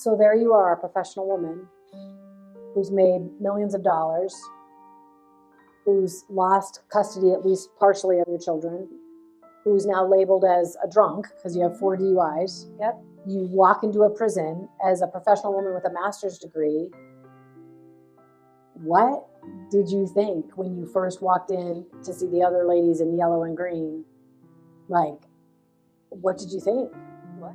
So there you are, a professional woman who's made millions of dollars, who's lost custody at least partially of your children, who's now labeled as a drunk because you have 4 DUIs. Yep. You walk into a prison as a professional woman with a master's degree. What did you think when you first walked in to see the other ladies in yellow and green? Like, what did you think? What?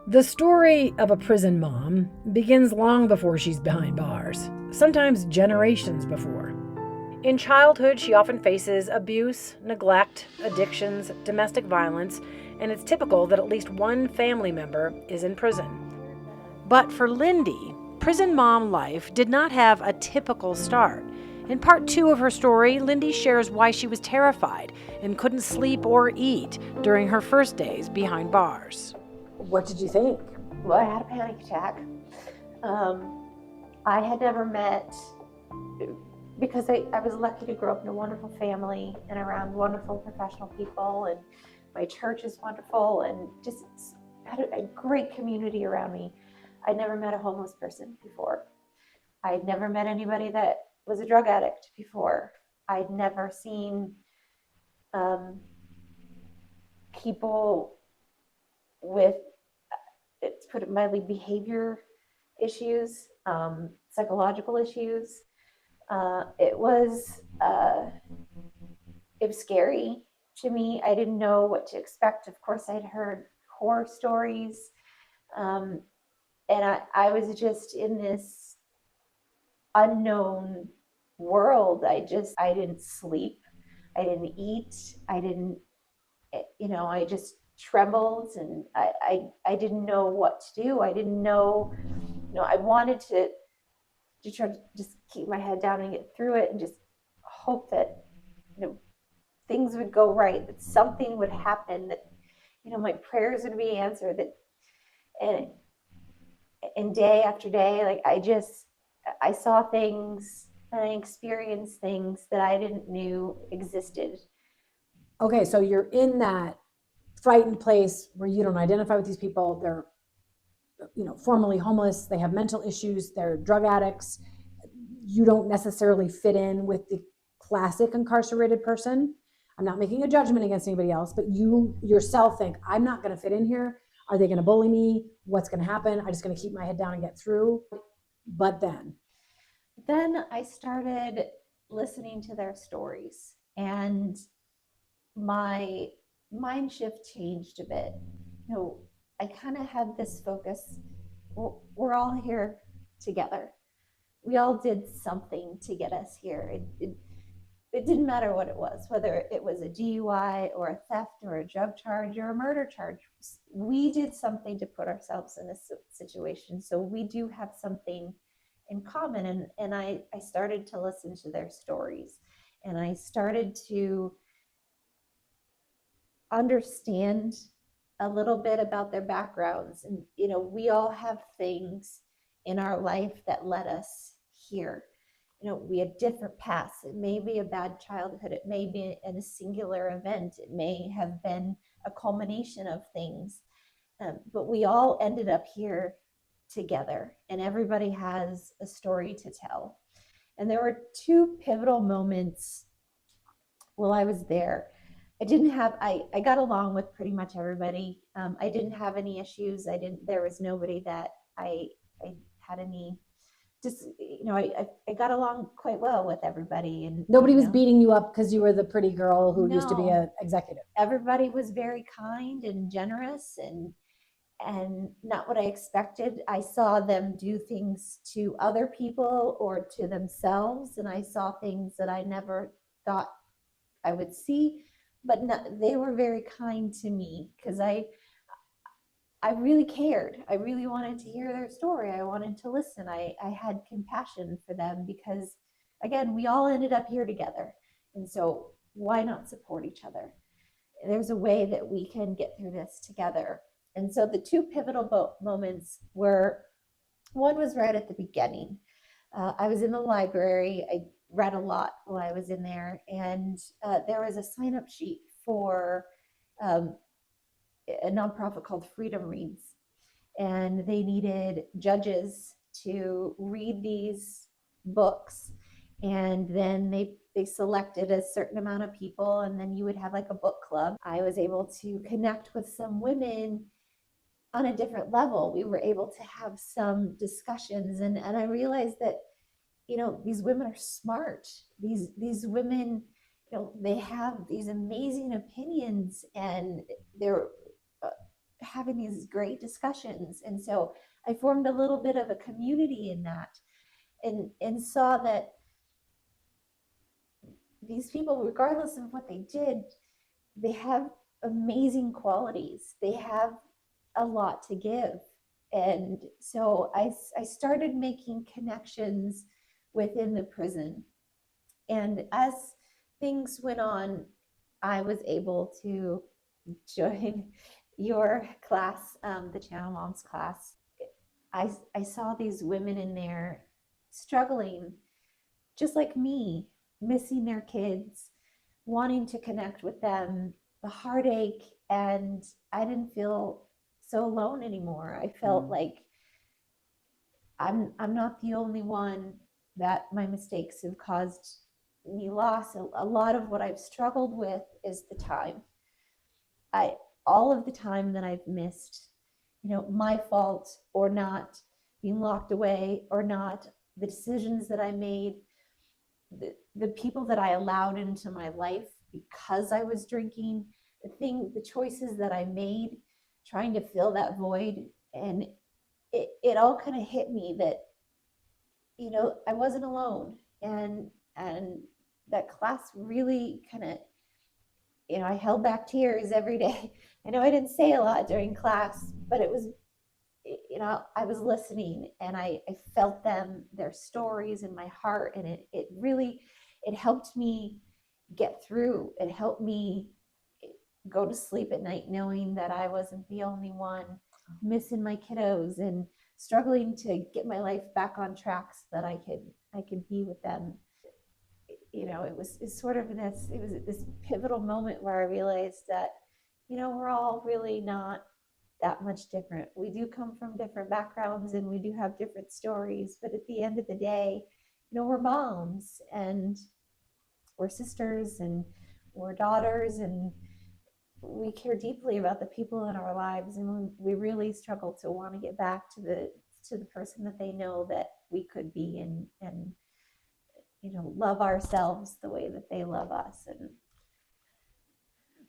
The story of a prison mom begins long before she's behind bars, sometimes generations before. In childhood, she often faces abuse, neglect, addictions, domestic violence, and it's typical that at least one family member is in prison. But for Lyndie, prison mom life did not have a typical start. In part 2 of her story, Lyndie shares why she was terrified and couldn't sleep or eat during her first days behind bars. What did you think? Well, I had a panic attack. I had never met, because I was lucky to grow up in a wonderful family and around wonderful professional people, and my church is wonderful and just had a great community around me. I'd never met a homeless person before. I'd never met anybody that was a drug addict before. I'd never seen people with, to put it mildly, behavior issues, psychological issues. It was scary to me. I didn't know what to expect. Of course, I'd heard horror stories. And I was just in this unknown world. I didn't sleep. I didn't eat. I just trembled, and I didn't know what to do. I didn't know, I wanted to try to just keep my head down and get through it and just hope that, things would go right, that something would happen, that, my prayers would be answered, and day after day, like I saw things and I experienced things that I didn't knew existed. Okay, so you're in that frightened place where you don't identify with these people. They're, formerly homeless. They have mental issues. They're drug addicts. You don't necessarily fit in with the classic incarcerated person. I'm not making a judgment against anybody else, but you yourself think, I'm not going to fit in here. Are they going to bully me? What's going to happen? I'm just going to keep my head down and get through. But then I started listening to their stories, and my mind shift changed a bit. I kind of had this focus. We're all here together. We all did something to get us here. It didn't matter what it was, whether it was a DUI or a theft or a drug charge or a murder charge. We did something to put ourselves in this situation. So we do have something in common. And I started to listen to their stories, and I started to understand a little bit about their backgrounds. And, we all have things in our life that led us here. We had different paths. It may be a bad childhood. It may be a singular event. It may have been a culmination of things. But we all ended up here together, and everybody has a story to tell. And there were 2 pivotal moments while I was there. I got along with pretty much everybody. I didn't have any issues. There was nobody that I had any, just, I got along quite well with everybody. And nobody was beating you up because you were the pretty girl who No. used to be an executive. Everybody was very kind and generous and not what I expected. I saw them do things to other people or to themselves, and I saw things that I never thought I would see. But they were very kind to me because I really cared. I really wanted to hear their story. I wanted to listen. I had compassion for them because, again, we all ended up here together. And so why not support each other? There's a way that we can get through this together. And so the 2 pivotal moments were, one was right at the beginning. I was in the library. I read a lot while I was in there, and there was a sign-up sheet for a nonprofit called Freedom Reads. and they needed judges to read these books, and then they selected a certain amount of people, and then you would have like a book club. I was able to connect with some women on a different level. We were able to have some discussions, and I realized that, you know, these women are smart. These women, you know, they have these amazing opinions, and they're having these great discussions. And so I formed a little bit of a community in that, and saw that these people, regardless of what they did, they have amazing qualities. They have a lot to give. And so I started making connections within the prison. And as things went on, I was able to join your class, the Channel Moms class. I saw these women in there struggling, just like me, missing their kids, wanting to connect with them, the heartache, and I didn't feel so alone anymore. I felt like I'm not the only one, that my mistakes have caused me loss. A lot of what I've struggled with is the time. I All of the time that I've missed, you know, my fault or not, being locked away or not, the decisions that I made, the people that I allowed into my life because I was drinking, the choices that I made trying to fill that void. And it all kind of hit me that, you know, I wasn't alone. And that class really kind of, you know, I held back tears every day. I know I didn't say a lot during class, but it was, you know, I was listening, and I felt their stories in my heart. And it really, it helped me get through. It helped me go to sleep at night knowing that I wasn't the only one missing my kiddos and struggling to get my life back on track so that I could be with them. You know, it's sort of it was this pivotal moment where I realized that, you know, we're all really not that much different. We do come from different backgrounds, and we do have different stories, but at the end of the day, you know, we're moms, and we're sisters, and we're daughters, and we care deeply about the people in our lives, and we really struggle to want to get back to the person that they know that we could be, and you know, love ourselves the way that they love us. And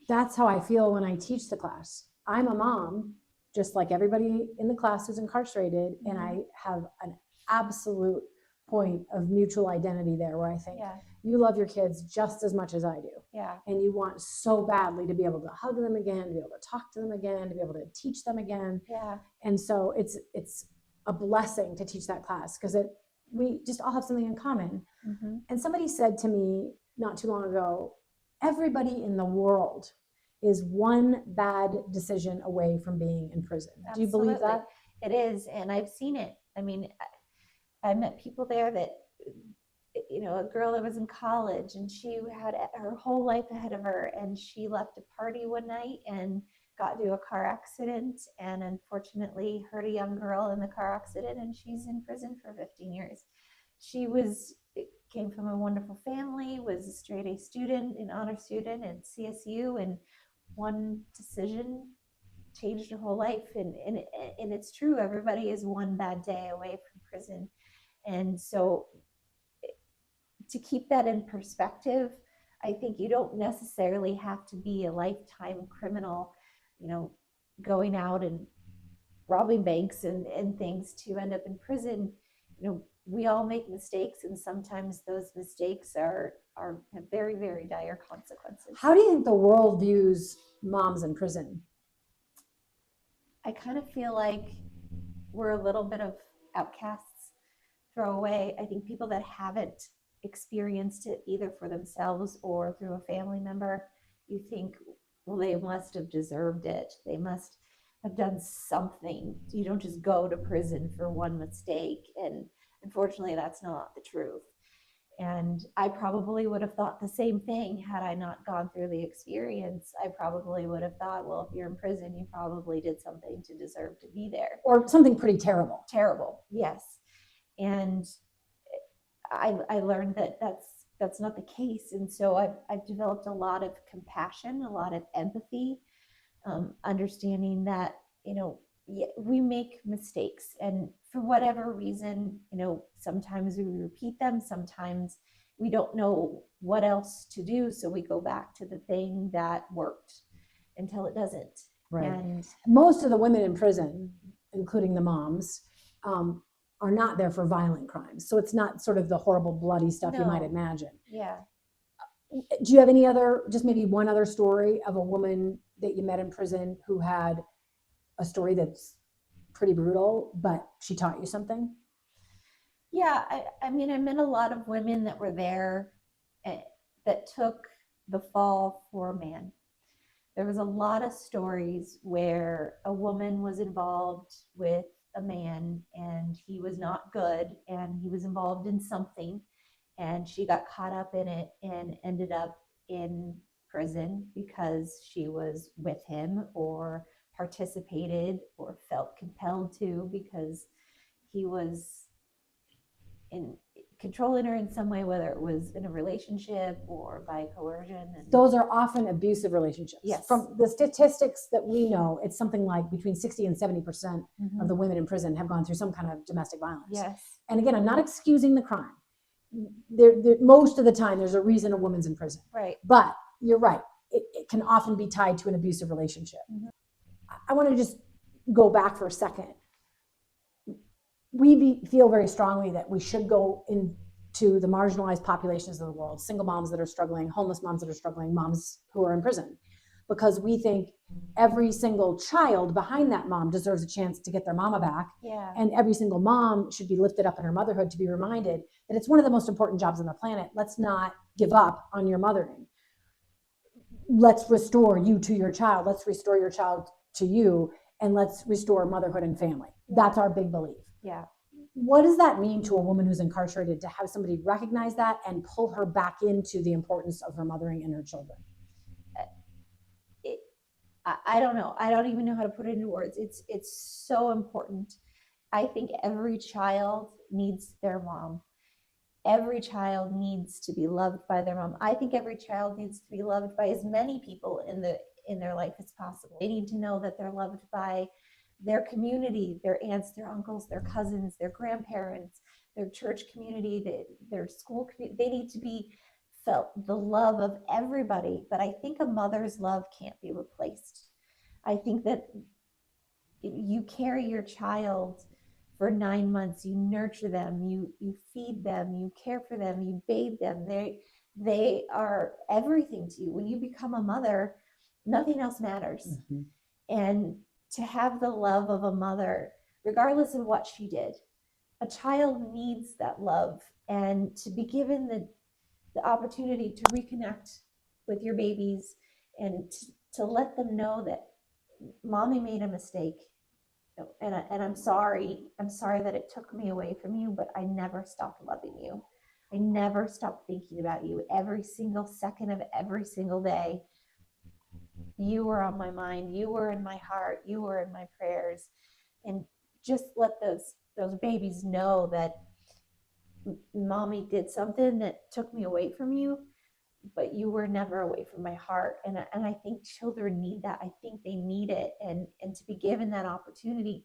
That's how I feel when I teach the class. I'm a mom, just like everybody in the class who's incarcerated, and I have an absolute point of mutual identity there, where I think you love your kids just as much as I do. Yeah. And you want so badly to be able to hug them again, to be able to talk to them again, to be able to teach them again. Yeah. And so it's a blessing to teach that class, because we just all have something in common. Mm-hmm. And somebody said to me not too long ago, everybody in the world is one bad decision away from being in prison. Absolutely. Do you believe that? It is. And I've seen it. I mean, I met people there that, you know, a girl that was in college, and she had her whole life ahead of her, and she left a party one night and got into a car accident, and unfortunately hurt a young girl in the car accident, and she's in prison for 15 years. She came from a wonderful family, was a straight A student, an honor student at CSU, and one decision changed her whole life. And it's true, everybody is one bad day away from prison. And so to keep that in perspective, I think you don't necessarily have to be a lifetime criminal, you know, going out and robbing banks and things to end up in prison. You know, we all make mistakes, and sometimes those mistakes have very, very dire consequences. How do you think the world views moms in prison? I kind of feel like we're a little bit of outcasts, throwaway. I think people that haven't experienced it either for themselves or through a family member, you think, well, they must have deserved it. They must have done something. You don't just go to prison for one mistake. And unfortunately, that's not the truth. And I probably would have thought the same thing had I not gone through the experience. I probably would have thought, well, if you're in prison, you probably did something to deserve to be there. Or something pretty terrible. Terrible, yes. And I learned that that's not the case. And so I've developed a lot of compassion, a lot of empathy, understanding that, we make mistakes, and for whatever reason, sometimes we repeat them, sometimes we don't know what else to do, so we go back to the thing that worked until it doesn't. Right. And Most of the women in prison, including the moms, are not there for violent crimes. So it's not sort of the horrible bloody stuff you might No. imagine. yeah, Do you have any other, just maybe one other story of a woman that you met in prison who had a story that's pretty brutal, but she taught you something? yeah. I mean, I met a lot of women that were there that took the fall for a man. There was a lot of stories where a woman was involved with a man and he was not good and he was involved in something, and she got caught up in it and ended up in prison because she was with him or participated or felt compelled to because he was in controlling her in some way, whether it was in a relationship or by coercion. And Those are often abusive relationships. Yes. From the statistics that we know, it's something like between 60 and 70% of the women in prison have gone through some kind of domestic violence. yes, And again, I'm not excusing the crime. Most of the time, there's a reason a woman's in prison. right. But you're right. It can often be tied to an abusive relationship. Mhm. I want to just go back for a second. Feel very strongly that we should go into the marginalized populations of the world, single moms that are struggling, homeless moms that are struggling, moms who are in prison, because we think every single child behind that mom deserves a chance to get their mama back. Yeah. And every single mom should be lifted up in her motherhood to be reminded that it's one of the most important jobs on the planet. Let's not give up on your mothering. Let's restore you to your child. Let's restore your child to you, and let's restore motherhood and family. That's our big belief. Yeah. What does that mean to a woman who's incarcerated to have somebody recognize that and pull her back into the importance of her mothering and her children? I don't know. I don't even know how to put it into words. It's so important. I think every child needs their mom. Every child needs to be loved by their mom. I think every child needs to be loved by as many people in their life as possible. They need to know that they're loved by their community, their aunts, their uncles, their cousins, their grandparents, their church community, their school community. They need to be felt the love of everybody. But I think a mother's love can't be replaced. I think that you carry your child for 9 months, you nurture them, you feed them, you care for them, you bathe them. They are everything to you. When you become a mother, nothing else matters. Mm-hmm. And to have the love of a mother, regardless of what she did, a child needs that love. And to be given the opportunity to reconnect with your babies and to let them know that mommy made a mistake, and I'm sorry that it took me away from you, but I never stopped loving you. I never stopped thinking about you. Every single second of every single day, you were on my mind, you were in my heart, you were in my prayers. And just let those babies know that mommy did something that took me away from you, but you were never away from my heart. And I think children need that. I think they need it. And to be given that opportunity,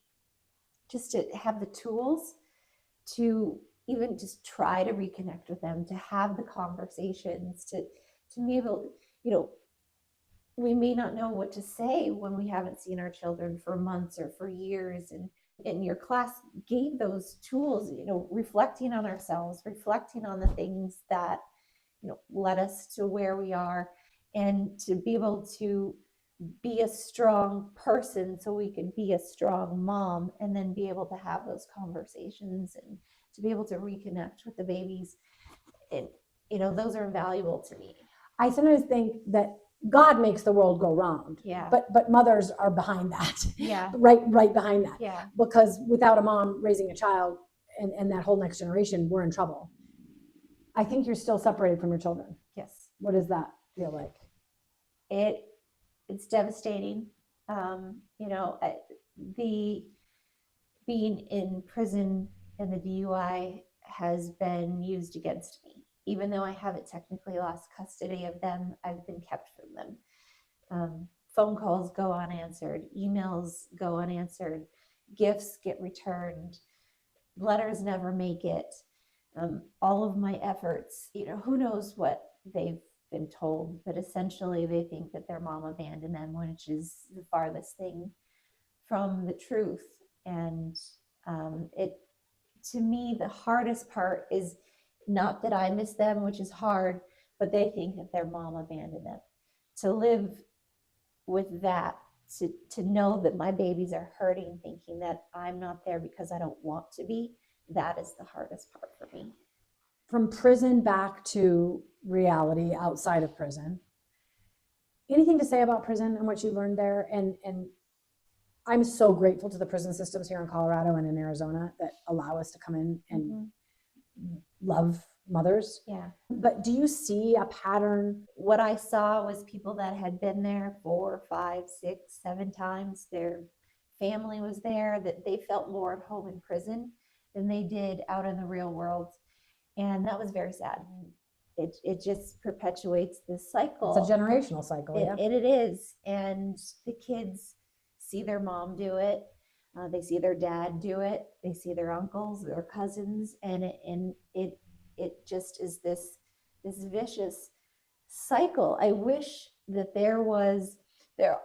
just to have the tools to even just try to reconnect with them, to have the conversations, to be able, we may not know what to say when we haven't seen our children for months or for years. And your class gave those tools, reflecting on ourselves, reflecting on the things that, led us to where we are, and to be able to be a strong person so we could be a strong mom, and then be able to have those conversations and to be able to reconnect with the babies. And, those are invaluable to me. I sometimes think that God makes the world go round. Yeah. But mothers are behind that. Yeah. Right behind that. Yeah. Because without a mom raising a child and that whole next generation, we're in trouble. I think you're still separated from your children. Yes. What does that feel like? It's devastating. The being in prison and the DUI has been used against me. Even though I haven't technically lost custody of them, I've been kept from them. Phone calls go unanswered, emails go unanswered, gifts get returned, letters never make it. All of my efforts, who knows what they've been told, but essentially they think that their mom abandoned them, which is the farthest thing from the truth. And to me, the hardest part is not that I miss them, which is hard, but they think that their mom abandoned them. To live with that, to know that my babies are hurting, thinking that I'm not there because I don't want to be, that is the hardest part for me. From prison back to reality outside of prison. Anything to say about prison and what you learned there? And I'm so grateful to the prison systems here in Colorado and in Arizona that allow us to come in and love mothers. Yeah. But do you see a pattern? What I saw was people that had been there 4, 5, 6, 7 times. Their family was there, that they felt more at home in prison than they did out in the real world. And that was very sad. It just perpetuates this cycle. It's a generational cycle. Yeah. It is. And the kids see their mom do it. They see their dad do it. They see their uncles, their cousins, and it just is this vicious cycle. I wish that there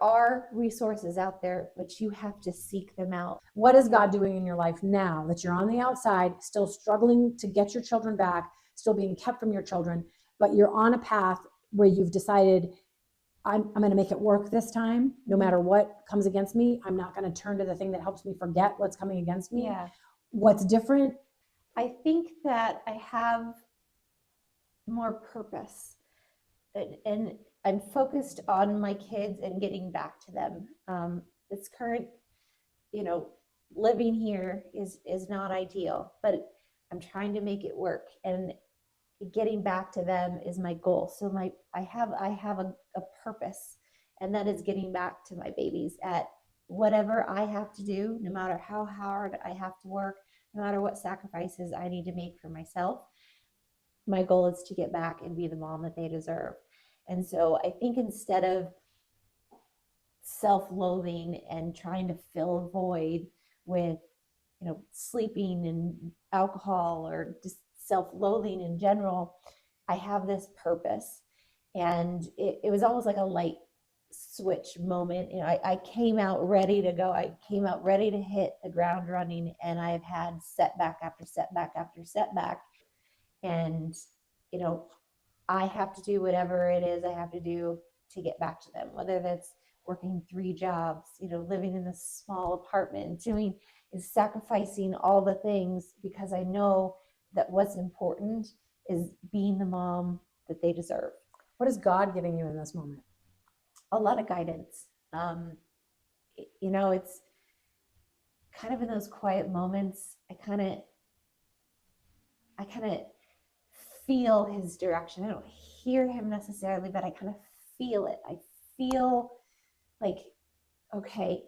are resources out there, but you have to seek them out. What is God doing in your life now that you're on the outside, still struggling to get your children back, still being kept from your children, but you're on a path where you've decided, I'm going to make it work this time, no matter what comes against me. I'm not going to turn to the thing that helps me forget what's coming against me. Yeah. What's different? I think that I have more purpose, and I'm focused on my kids and getting back to them. This current, living here is not ideal, but I'm trying to make it work, and getting back to them is my goal. So I have a purpose, and that is getting back to my babies at whatever I have to do, no matter how hard I have to work, no matter what sacrifices I need to make for myself. My goal is to get back and be the mom that they deserve. And so I think instead of self-loathing and trying to fill a void with, sleeping and alcohol, or just self-loathing in general, I have this purpose. And it was almost like a light switch moment. I came out ready to go. I came out ready to hit the ground running, and I've had setback after setback after setback. And, I have to do whatever it is I have to do to get back to them, whether that's working 3 jobs, living in a small apartment, sacrificing all the things, because I know that what's important is being the mom that they deserve. What is God giving you in this moment? A lot of guidance. It's kind of in those quiet moments, I kind of feel his direction. I don't hear him necessarily, but I kind of feel it. I feel like, okay,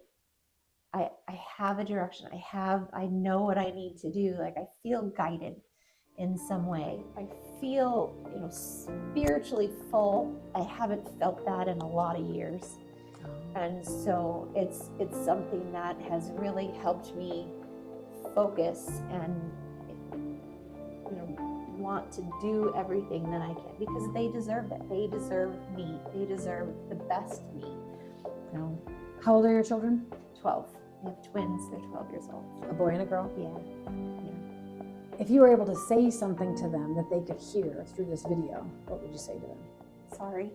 I have a direction. I know what I need to do. Like, I feel guided in some way. I feel, spiritually full. I haven't felt that in a lot of years. And so it's something that has really helped me focus and, want to do everything that I can, because they deserve it. They deserve me. They deserve the best me. How old are your children? 12. I have twins. They're 12 years old. A boy and a girl? Yeah. If you were able to say something to them that they could hear through this video, what would you say to them? Sorry.